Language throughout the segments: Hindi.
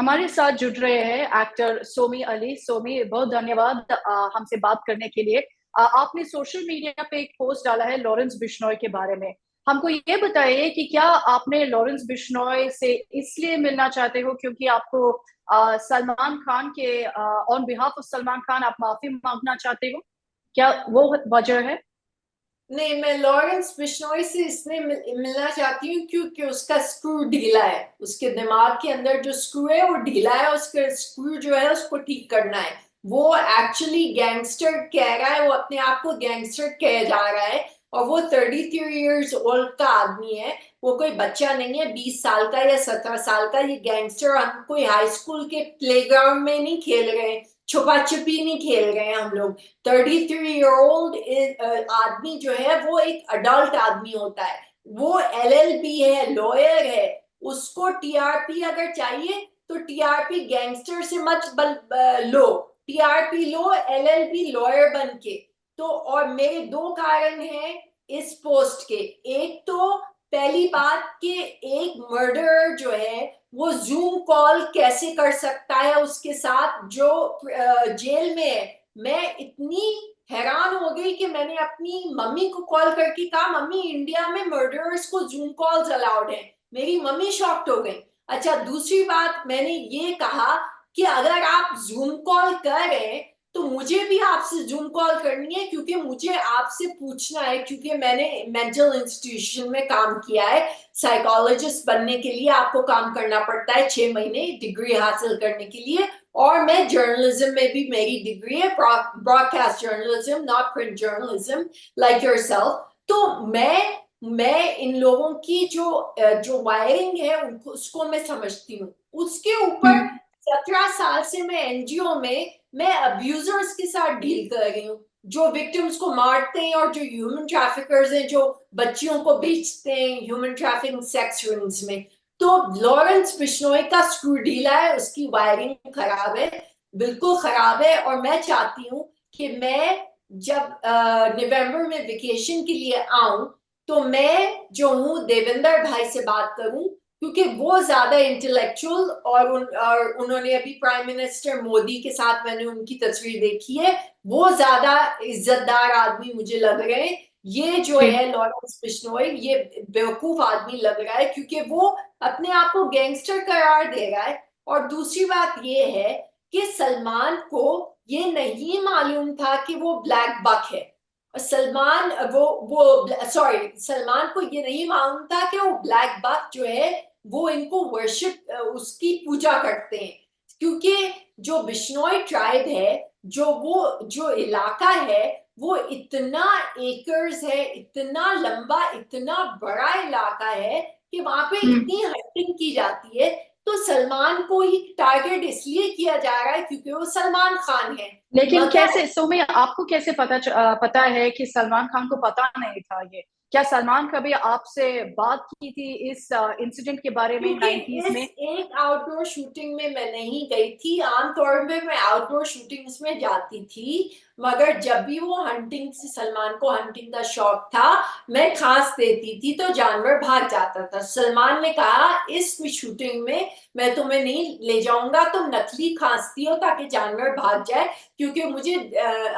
हमारे साथ जुड़ रहे हैं एक्टर सोमी अली। सोमी, बहुत धन्यवाद हमसे बात करने के लिए। आपने सोशल मीडिया पे एक पोस्ट डाला है लॉरेंस बिश्नोई के बारे में। हमको ये बताइए कि क्या आपने लॉरेंस बिश्नोई से इसलिए मिलना चाहते हो क्योंकि आपको सलमान खान के on behalf of Salman Khan आप माफी मांगना चाहते हो? क्या वो वजह है? नहीं, मैं लॉरेंस बिश्नोई से इसलिए मिलना चाहती हूँ क्योंकि उसका स्क्रू ढीला है। उसके दिमाग के अंदर जो स्क्रू है वो ढीला है। उसका स्क्रू जो है उसको ठीक करना है। वो एक्चुअली गैंगस्टर कह रहा है, वो अपने आप को गैंगस्टर कह जा रहा है। और वो 33 years ओल्ड का आदमी है। वो कोई बच्चा नहीं है, 20 साल का या 17 साल का। ये गैंगस्टर हम कोई हाई स्कूल के प्लेग्राउंड में नहीं खेल रहे हैं, छुपा छुपी नहीं खेल रहे हैं हम लोग। 33 year old आदमी जो है वो एक अडल्ट आदमी होता है। वो LLB है, लॉयर है। उसको TRP अगर चाहिए तो TRP गैंगस्टर से मत लो। TRP लो LLB लॉयर बन के। तो और मेरे दो कारण हैं इस पोस्ट के। एक तो पहली बात कि एक मर्डरर जो है वो जूम कॉल कैसे कर सकता है उसके साथ जो जेल में है। मैं इतनी हैरान हो गई कि मैंने अपनी मम्मी को कॉल करके कहा, मम्मी इंडिया में मर्डरर्स को जूम कॉल्स अलाउड है। मेरी मम्मी शॉक्ड हो गई। अच्छा, दूसरी बात मैंने ये कहा कि अगर आप जूम कॉल कर रहे हैं तो मुझे भी आपसे जूम कॉल करनी है, क्योंकि मुझे आपसे पूछना है। क्योंकि मैंने मेंटल इंस्टीट्यूशन में काम किया है। साइकोलॉजिस्ट बनने के लिए आपको काम करना पड़ता है 6 महीने डिग्री हासिल करने के लिए। और मैं जर्नलिज्म में भी मेरी डिग्री है, broadcast journalism, not print journalism, like yourself. तो मैं इन लोगों की जो वायरिंग है उनको उसको मैं समझती हूँ। उसके ऊपर हम्म। 17 साल से मैं NGO में मैं अब्यूजर्स के साथ डील कर रही हूँ, जो विक्टिम्स को मारते हैं और जो ह्यूमन ट्रैफिकर्स हैं, जो बच्चियों को बेचते हैं ह्यूमन ट्रैफिकिंग सेक्स रिंग्स में। तो लॉरेंस बिश्नोई का स्क्रू ढीला है, उसकी वायरिंग खराब है, बिल्कुल खराब है। और मैं चाहती हूँ कि मैं जब नवंबर में वेकेशन के लिए आऊं तो मैं जो हूँ देवेंद्र भाई से बात करूं, क्योंकि वो ज्यादा इंटेलेक्चुअल और उन्होंने अभी प्राइम मिनिस्टर मोदी के साथ मैंने उनकी तस्वीर देखी है। वो ज्यादा इज्जतदार आदमी मुझे लग रहे हैं। ये जो जी। है लॉरेंस बिश्नोई, ये बेवकूफ आदमी लग रहा है क्योंकि वो अपने आप को गैंगस्टर करार दे रहा है। और दूसरी बात ये है कि सलमान को ये नहीं मालूम था कि वो ब्लैक बक है। सलमान वो सॉरी, सलमान को ये नहीं मालूम था कि वो ब्लैक बक जो है वो इनको वर्शिप, उसकी पूजा करते हैं। क्योंकि जो बिश्नोई ट्राइब है, जो इलाका है, वो इतना एकर्स है, इतना लंबा, इतना बड़ा इलाका है कि वहां पे हम्म। इतनी हंटिंग की जाती है। तो सलमान को ही टारगेट इसलिए किया जा रहा है क्योंकि वो सलमान खान है। लेकिन मगर कैसे सोमे, आपको कैसे पता है कि सलमान खान को पता नहीं था ये? क्या सलमान कभी आपसे बात की थी इस इंसिडेंट के बारे में क्योंकि 90s इस में? एक आउटडोर शूटिंग में मैं नहीं गई थी। आमतौर पे मैं आउटडोर शूटिंग्स में जाती थी, मगर जब भी वो हंटिंग से, सलमान को हंटिंग का शौक था, मैं खांस देती थी तो जानवर भाग जाता था। सलमान ने कहा इस शूटिंग में मैं तुम्हें नहीं ले जाऊंगा, तुम नकली खांसती हो ताकि जानवर भाग जाए, क्योंकि मुझे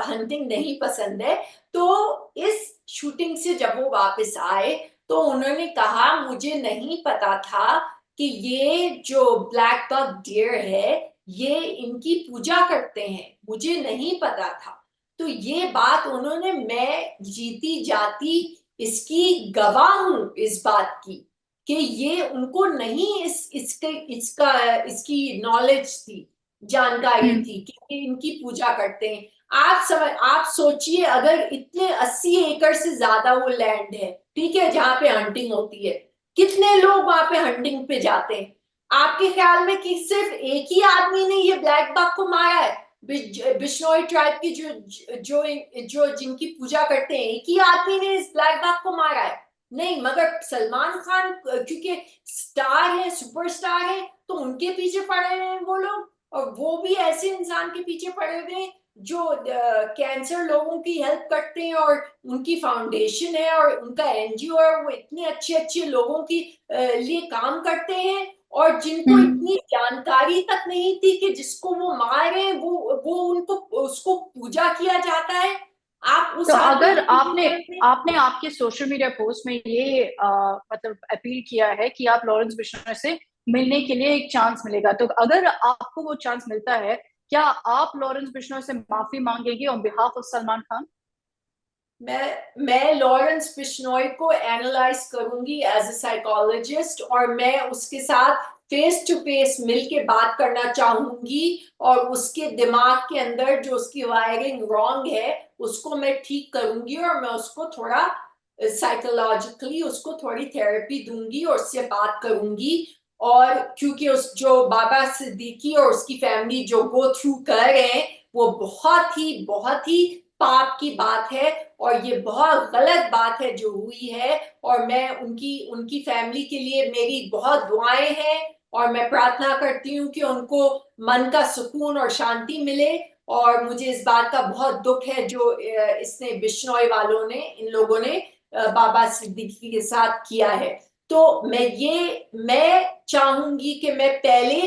हंटिंग नहीं पसंद है। तो इस शूटिंग से जब वो वापस आए तो उन्होंने कहा मुझे नहीं पता था कि ये जो ब्लैक बक डियर है ये इनकी पूजा करते हैं, मुझे नहीं पता था। तो ये बात उन्होंने, मैं जीती जाती इसकी गवाह हूं इस बात की कि ये उनको नहीं इसकी नॉलेज थी, जानकारी हम्म। थी कि ये इनकी पूजा करते हैं। आप सोचिए, अगर इतने 80 एकड़ से ज्यादा वो लैंड है, ठीक है, जहां पे हंटिंग होती है, कितने लोग वहां पे हंटिंग पे जाते हैं? आपके ख्याल में कि सिर्फ एक ही आदमी ने ये ब्लैक बक को मारा है? बिश्नोई ट्राइब की जो जो जो जिनकी पूजा करते हैं, एक ही आदमी ने इस ब्लैक बक को मारा है? नहीं, मगर सलमान खान क्योंकि स्टार है, सुपरस्टार है, तो उनके पीछे पड़े हुए हैं वो लोग। और वो भी ऐसे इंसान के पीछे पड़े हुए हैं जो कैंसर लोगों की हेल्प करते हैं, और उनकी फाउंडेशन है और उनका NGO है। वो इतने अच्छे अच्छे लोगों की लिए काम करते हैं और जिनको इतनी जानकारी तक नहीं थी कि जिसको वो मार रहे हैं वो उनको उसको पूजा किया जाता है। आप उस तो आदमी अगर को पूजा आपने करते हैं। आपने आपके सोशल मीडिया पोस्ट में ये मतलब अपील किया है कि आप लॉरेंस बिश्नोई से मिलने के लिए एक चांस मिलेगा, तो अगर आपको वो चांस मिलता है, क्या आप लॉरेंस बिश्नोई से माफी मांगेंगे on behalf of Salman Khan? मैं लॉरेंस बिश्नोई को एनालाइज करूंगी एज अ साइकोलॉजिस्ट, और मैं उसके साथ फेस टू फेस मिल के बात करना चाहूंगी, और उसके दिमाग के अंदर जो उसकी वायरिंग रॉन्ग है उसको मैं ठीक करूंगी, और मैं उसको थोड़ा साइकोलॉजिकली उसको थोड़ी थेरेपी दूंगी और उससे बात करूंगी। और क्योंकि उस जो बाबा सिद्दीकी और उसकी फैमिली जो गो थ्रू कर रहे हैं वो बहुत ही पाप की बात है, और ये बहुत गलत बात है जो हुई है। और मैं उनकी उनकी फैमिली के लिए मेरी बहुत दुआएं हैं, और मैं प्रार्थना करती हूँ कि उनको मन का सुकून और शांति मिले। और मुझे इस बात का बहुत दुख है जो इसने बिश्नोई वालों ने, इन लोगों ने बाबा सिद्दीकी के साथ किया है। तो मैं चाहूंगी कि मैं पहले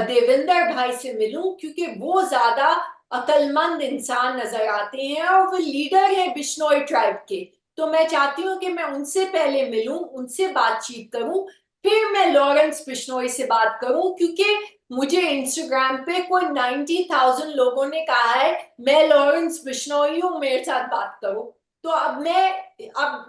देवेंद्र भाई से मिलूं, क्योंकि वो ज्यादा अक्लमंद इंसान नजर आते हैं और वो लीडर है बिश्नोई ट्राइब के। तो मैं चाहती हूँ कि मैं उनसे पहले मिलूं, उनसे बातचीत करूं, फिर मैं लॉरेंस बिश्नोई से बात करूं, क्योंकि मुझे इंस्टाग्राम पे कोई 90,000 लोगों ने कहा है मैं लॉरेंस बिश्नोई हूं, मेरे साथ बात करो। तो अब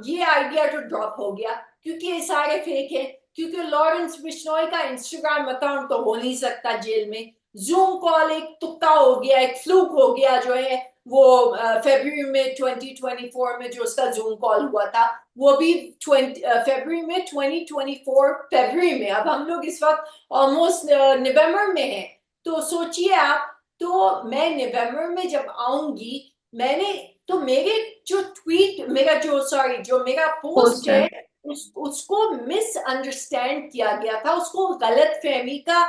ये आइडिया तो ड्रॉप हो गया, क्योंकि ये सारे फेक है, क्योंकि लॉरेंस बिश्नोई का इंस्टाग्राम अकाउंट तो हो नहीं सकता जेल में। जूम कॉल एक तुक्का हो गया, एक फ्लूक हो गया जो है वो फरवरी में 2024 में जो उसका जूम कॉल हुआ था, वो भी फरवरी में 2024 फरवरी में। अब हम लोग इस वक्त ऑलमोस्ट नवंबर में हैं, तो सोचिए आप। तो मैं नवंबर में जब आऊंगी, मैंने तो मेरे जो ट्वीट मेरा जो सॉरी जो मेरा पोस्ट पोस्ट है। है उसको मिसअंडरस्टैंड किया गया था, उसको गलत फहमी का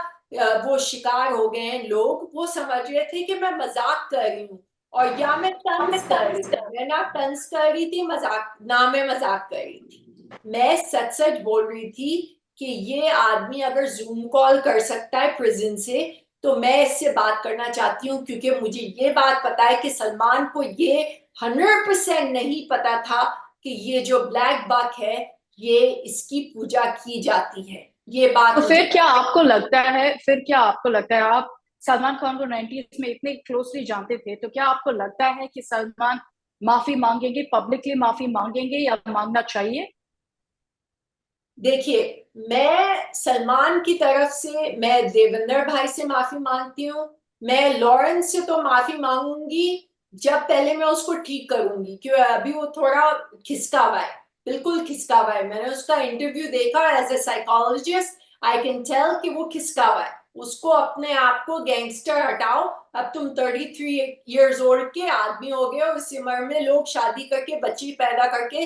वो शिकार हो गए हैं लोग। वो समझ रहे थे कि मैं मजाक कर रही हूँ, और या मैं तंज कर रही थी। मैं ना तंज कर रही थी, मजाक ना मैं मजाक कर रही थी। मैं सच सच बोल रही थी कि ये आदमी अगर जूम कॉल कर सकता है प्रिजन से, तो मैं इससे बात करना चाहती हूँ, क्योंकि मुझे ये बात पता है कि सलमान को ये 100% नहीं पता था कि ये जो ब्लैक बक है ये इसकी पूजा की जाती है। ये बात तो मुझे फिर क्या पता आपको लगता है, फिर क्या आपको लगता है, आप सलमान खान को 90s में इतने क्लोजली जानते थे, तो क्या आपको लगता है कि सलमान माफी मांगेंगे, पब्लिकली माफी मांगेंगे, या मांगना चाहिए? देखिए, मैं सलमान की तरफ से मैं देवेंद्र भाई से माफी मांगती हूँ। मैं लॉरेंस से तो माफी मांगूंगी जब पहले मैं उसको ठीक करूंगी, क्यों अभी वो थोड़ा खिसका हुआ है, बिल्कुल खिसका हुआ है। मैंने उसका इंटरव्यू देखा as a psychologist, I can tell कि वो खिसका हुआ है। उसको अपने आप को गैंगस्टर हटाओ। अब तुम 33 इयर्स ओल्ड के आदमी हो गए हो। इस उम्र में लोग शादी करके बच्ची पैदा करके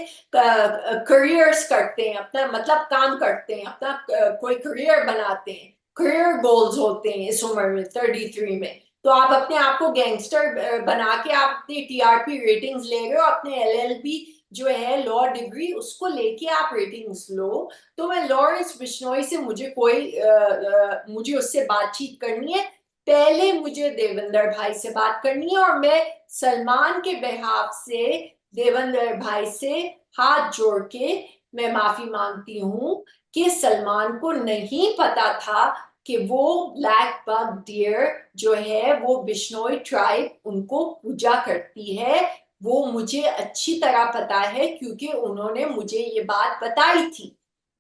करियर्स करते हैं, अपना मतलब काम करते हैं, अपना कोई करियर बनाते हैं, करियर गोल्स होते हैं इस उम्र में 33 में। तो आप अपने आप को गैंगस्टर बना के आप अपनी टीआरपी रेटिंग्स ले रहे हो, अपने एलएलबी जो है लॉ डिग्री उसको लेके आप रेटिंग्स लो। तो मैं लॉरेंस बिश्नोई से मुझे उससे बातचीत करनी है। पहले मुझे देवेंद्र भाई से बात करनी है, और मैं सलमान के बेहाफ से देवेंद्र भाई से हाथ जोड़ के मैं माफी मांगती हूँ कि सलमान को नहीं पता था कि वो ब्लैक बक डियर जो है वो बिश्नोई ट्राइब उनको पूजा करती है। वो मुझे अच्छी तरह पता है, क्योंकि उन्होंने मुझे ये बात बताई थी।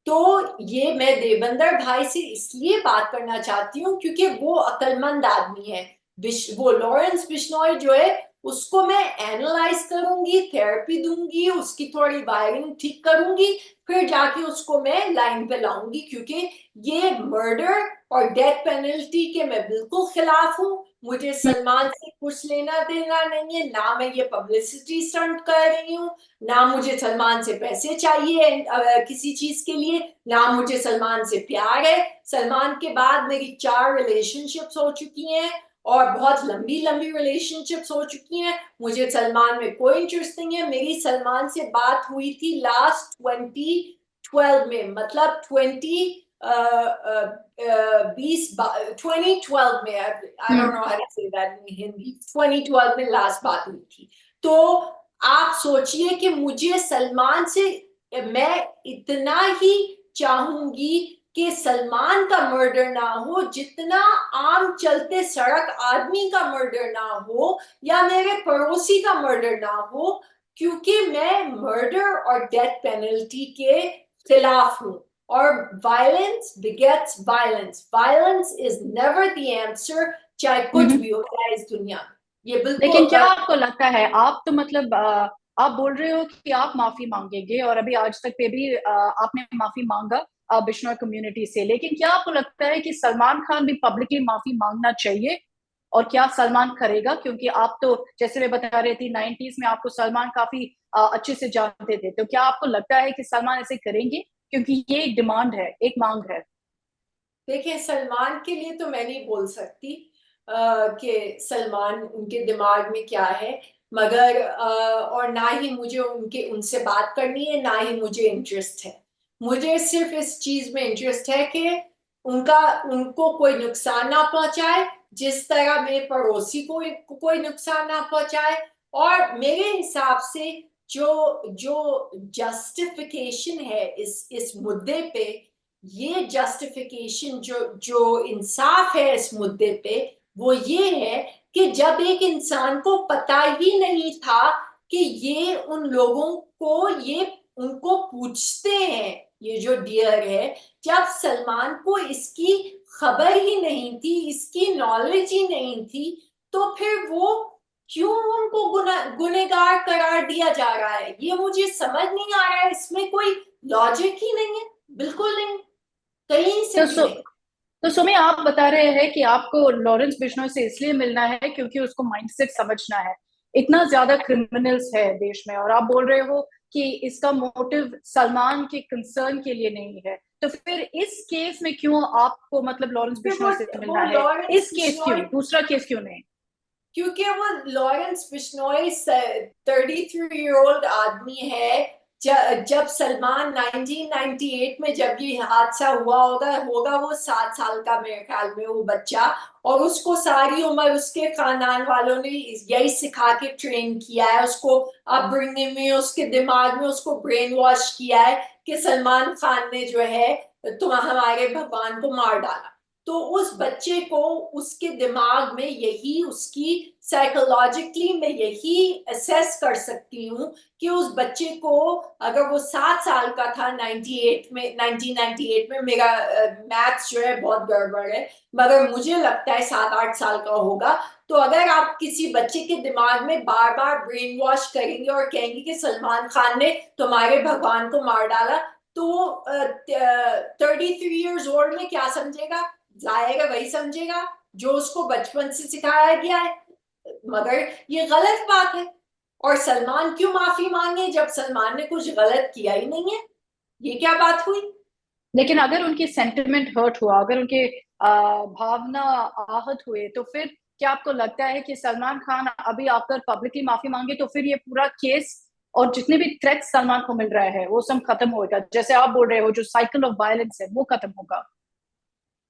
तो ये मैं देवेंद्र भाई से इसलिए बात करना चाहती हूँ क्योंकि वो अक्लमंद आदमी है। वो लॉरेंस बिश्नोई जो है उसको मैं एनालाइज करूंगी, थेरेपी दूंगी, उसकी थोड़ी वायरिंग ठीक करूंगी, फिर जाके उसको मैं लाइन पे लाऊंगी, क्योंकि ये मर्डर और डेथ पेनल्टी के मैं बिल्कुल खिलाफ हूँ। मुझे सलमान से कुछ लेना देना नहीं है, ना मैं ये पब्लिसिटी स्टंट कर रही हूँ, ना मुझे सलमान से पैसे चाहिए किसी चीज के लिए, ना मुझे सलमान से प्यार है। सलमान के बाद मेरी 4 रिलेशनशिप्स हो चुकी हैं, और बहुत लंबी लंबी रिलेशनशिप्स हो चुकी हैं। मुझे सलमान में कोई इंटरेस्ट नहीं है। मेरी सलमान से बात हुई थी लास्ट 2012 में, मतलब 2012 में, I don't know how to say that in Hindi, 2012 में लास्ट बात हुई थी। तो आप सोचिए कि मुझे सलमान से, मैं इतना ही चाहूंगी कि सलमान का मर्डर ना हो जितना आम चलते सड़क आदमी का मर्डर ना हो या मेरे पड़ोसी का मर्डर ना हो, क्योंकि मैं मर्डर और डेथ पेनल्टी के खिलाफ हूं। और violence begets violence, violence is never the answer, चाहे कुछ भी होता है इस दुनिया में। ये लेकिन बिल्कुल क्या आपको लगता है, आप तो मतलब आप बोल रहे हो कि आप माफी मांगेंगे और अभी आज तक पे भी आपने माफी मांगा बिश्नोई कम्युनिटी से, लेकिन क्या आपको लगता है कि सलमान खान भी पब्लिकली माफी मांगना चाहिए? और क्या सलमान करेगा? क्योंकि आप तो जैसे मैं बता रही थी 90s में आपको सलमान काफी अच्छे से जानते थे, तो क्या आपको लगता है कि सलमान ऐसे करेंगे? क्योंकि ये एक डिमांड है, एक मांग है। देखिए, सलमान के लिए तो मैं नहीं बोल सकती कि सलमान उनके दिमाग में क्या है, मगर और ना ही मुझे उनसे बात करनी है, ना ही मुझे इंटरेस्ट है। मुझे सिर्फ इस चीज में इंटरेस्ट है कि उनको कोई नुकसान ना पहुंचाए, जिस तरह मेरे पड़ोसी को कोई नुकसान ना पहुंचाए। और मेरे हिसाब से जो जो जस्टिफिकेशन है इस मुद्दे पे, ये जस्टिफिकेशन जो जो इंसाफ है इस मुद्दे पे, वो ये है कि जब एक इंसान को पता ही नहीं था कि ये उन लोगों को ये उनको पूछते हैं, ये जो डियर है, जब सलमान को इसकी खबर ही नहीं थी, इसकी नॉलेज ही नहीं थी, तो फिर वो क्यों उनको गुनहगार करार दिया जा रहा है? ये मुझे समझ नहीं आ रहा है, इसमें कोई लॉजिक ही नहीं है, बिल्कुल नहीं, कहीं से तो भी सु, नहीं। तो सुमी, आप बता रहे हैं कि आपको लॉरेंस बिश्नोई से इसलिए मिलना है क्योंकि उसको माइंडसेट समझना है। इतना ज्यादा क्रिमिनल्स है देश में और आप बोल रहे हो कि इसका मोटिव सलमान के कंसर्न के लिए नहीं है, तो फिर इस केस में क्यों आपको मतलब लॉरेंस फिर बिश्नोई से वो मिलना है? लॉरेंस इस केस क्यों, बिश्नोई, दूसरा केस क्यों नहीं? क्योंकि वो लॉरेंस बिश्नोई 33-year-old आदमी है। जब सलमान 1998 में जब ये हादसा हुआ होगा वो 7 साल का मेरे ख्याल में वो बच्चा, और उसको सारी उम्र उसके खानदान वालों ने यही सिखा के ट्रेन किया है उसको, अपब्रिंगिंग में उसके दिमाग में उसको ब्रेन वॉश किया है कि सलमान खान ने जो है तुम हमारे भगवान को मार डाला। तो उस बच्चे को उसके दिमाग में यही, उसकी साइकोलॉजिकली मैं यही असेस कर सकती हूँ कि उस बच्चे को, अगर वो 7 साल का था 1998 में, मेरा मैथ्स जो है बहुत गड़बड़ है, मगर मुझे लगता है 7-8 साल का होगा। तो अगर आप किसी बच्चे के दिमाग में बार बार ब्रेन वॉश करेंगे और कहेंगे कि सलमान खान ने तुम्हारे भगवान को मार डाला, तो 33 years old में क्या समझेगा? जाएगा वही समझेगा जो उसको बचपन से सिखाया गया है। मगर ये गलत बात है। और सलमान क्यों माफी मांगे जब सलमान ने कुछ गलत किया ही नहीं है? ये क्या बात हुई? लेकिन अगर उनकी सेंटिमेंट हर्ट हुआ, अगर उनके भावना आहत हुए, तो फिर क्या आपको लगता है कि सलमान खान अभी आकर पब्लिकली माफी मांगे तो फिर ये पूरा केस और जितने भी थ्रेट्स सलमान को मिल रहा है वो सब खत्म होगा? जैसे आप बोल रहे हो जो साइकिल ऑफ वायलेंस है वो खत्म होगा?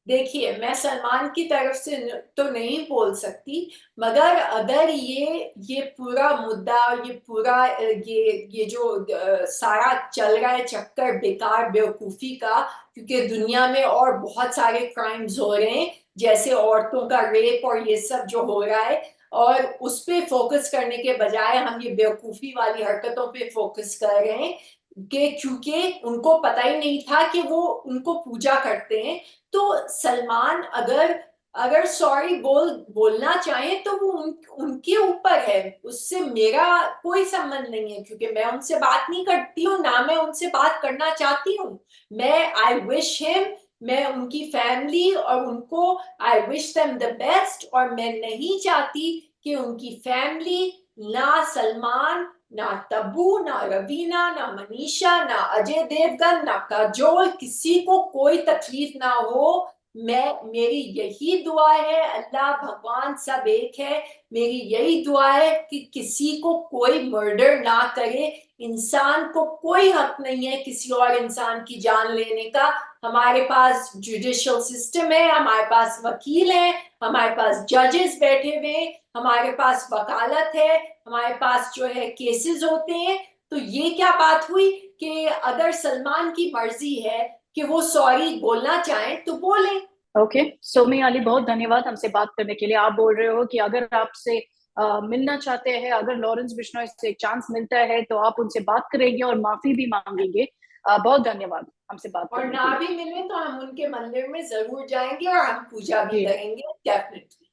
देखिए, मैं सलमान की तरफ से तो नहीं बोल सकती, मगर अगर ये पूरा मुद्दा, ये पूरा ये जो सारा चल रहा है चक्कर बेकार बेवकूफी का, क्योंकि दुनिया में और बहुत सारे क्राइम्स हो रहे हैं, जैसे औरतों का रेप और ये सब जो हो रहा है, और उस पे फोकस करने के बजाय हम ये बेवकूफी वाली हरकतों पे फोकस कर रहे हैं, कि क्योंकि उनको पता ही नहीं था कि वो उनको पूजा करते हैं। तो सलमान अगर अगर सॉरी बोलना चाहे तो वो उनके ऊपर है, उससे मेरा कोई संबंध नहीं है, क्योंकि मैं उनसे बात नहीं करती हूँ, ना मैं उनसे बात करना चाहती हूँ। मैं आई विश हिम, मैं उनकी फैमिली और उनको I wish them the best, और मैं नहीं चाहती कि उनकी फैमिली, ना सलमान, ना तब्बू, ना रवीना, ना मनीषा, ना अजय देवगन, ना काजोल, किसी को कोई तकलीफ ना हो। मेरी यही दुआ है, अल्लाह भगवान सब एक है, मेरी यही दुआ है कि किसी को कोई मर्डर ना करे। इंसान को कोई हक नहीं है किसी और इंसान की जान लेने का, हमारे पास जुडिशियल सिस्टम है, हमारे पास वकील है, हमारे पास जजेस बैठे हुए हैं, हमारे पास वकालत है, हमारे पास जो है केसेस होते हैं। तो ये क्या बात हुई कि अगर सलमान की मर्जी है कि वो सॉरी बोलना चाहें तो बोलें। ओके, सोमी अली, बहुत धन्यवाद हमसे बात करने के लिए। आप बोल रहे हो कि अगर आपसे मिलना चाहते हैं, अगर लॉरेंस बिश्नोई से एक चांस मिलता है तो आप उनसे बात करेंगे और माफी भी मांगेंगे। बहुत धन्यवाद हमसे बात और करने के ना लिए। भी मिले तो हम उनके मंदिर में जरूर जाएंगे और हम पूजा भी जी, करेंगे डेफिनेटली।